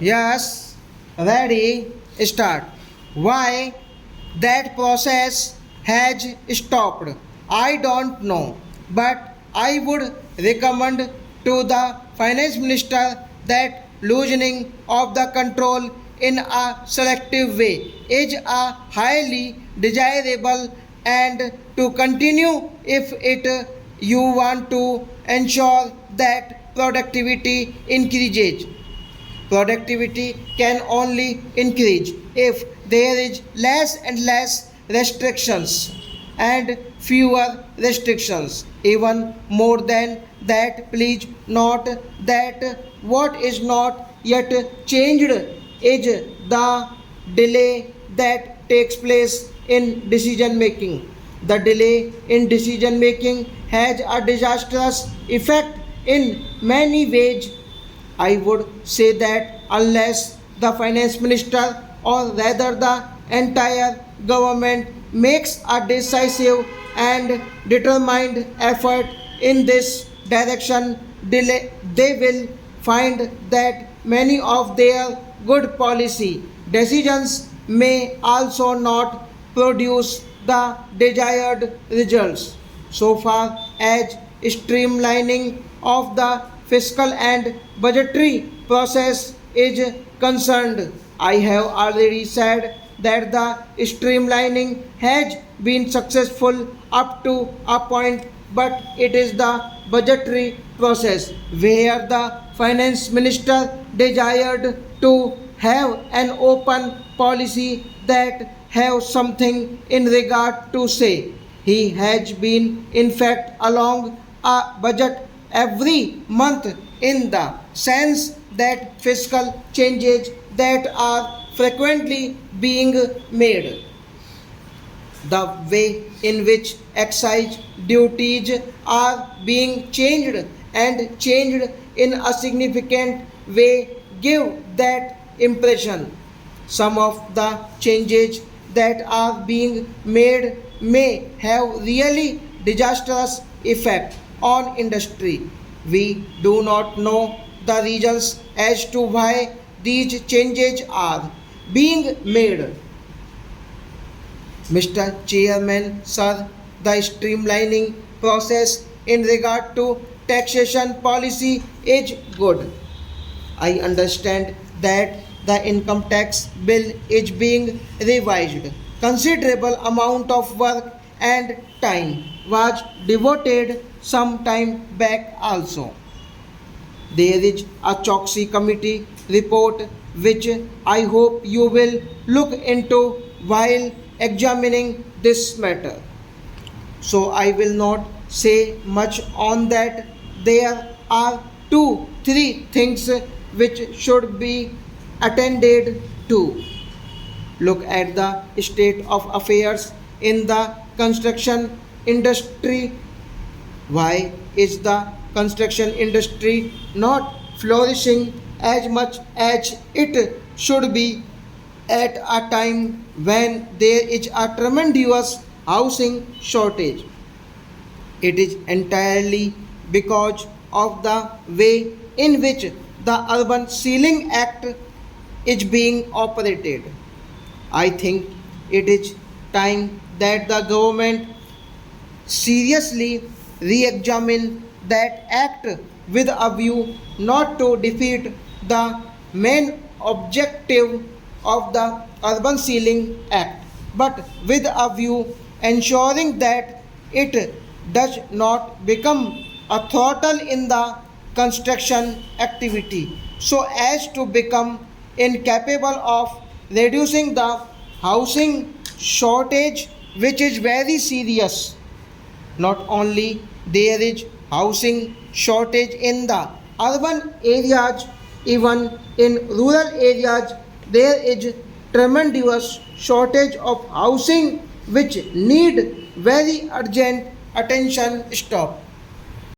Yes, ready, start. Why that process has stopped? I don't know, but I would recommend to the finance minister that loosening of the control in a selective way is a highly desirable and to continue if it you want to ensure that productivity increases. Productivity can only increase if there is less and less restrictions and fewer restrictions. Even more than that, please note that what is not yet changed is the delay that takes place in decision making. The delay in decision making has a disastrous effect in many ways. I would say that unless the finance minister or rather the entire government makes a decisive and determined effort in this direction, they will find that many of their good policy decisions may also not produce the desired results. So far as streamlining of the fiscal and budgetary process is concerned, I have already said that the streamlining has been successful up to a point, but it is the budgetary process where the finance minister desired to have an open policy that have something in regard to say. He has been in fact along a budget every month in the sense that fiscal changes that are frequently being made, the way in which excise duties are being changed and changed in a significant way give that impression. Some of the changes that are being made may have really disastrous effect on industry. We do not know the reasons as to why these changes are being made. Mr. Chairman, sir, the streamlining process in regard to taxation policy is good. I understand that the income tax bill is being revised. Considerable amount of work and time was devoted some time back also. There is a Choksi committee report which I hope you will look into while examining this matter. So I will not say much on that. There are two, three things which should be attended to. Look at the state of affairs in the construction industry. Why is the construction industry not flourishing as much as it should be at a time when there is a tremendous housing shortage? It is entirely because of the way in which the Urban Ceiling Act is being operated. I think it is time that the government seriously re-examine that act with a view not to defeat the main objective of the Urban Ceiling Act, but with a view ensuring that it does not become a throttle in the construction activity so as to become incapable of reducing the housing shortage, which is very serious. Not only there is housing shortage in the urban areas, even in rural areas there is tremendous shortage of housing which need very urgent attention. Stop.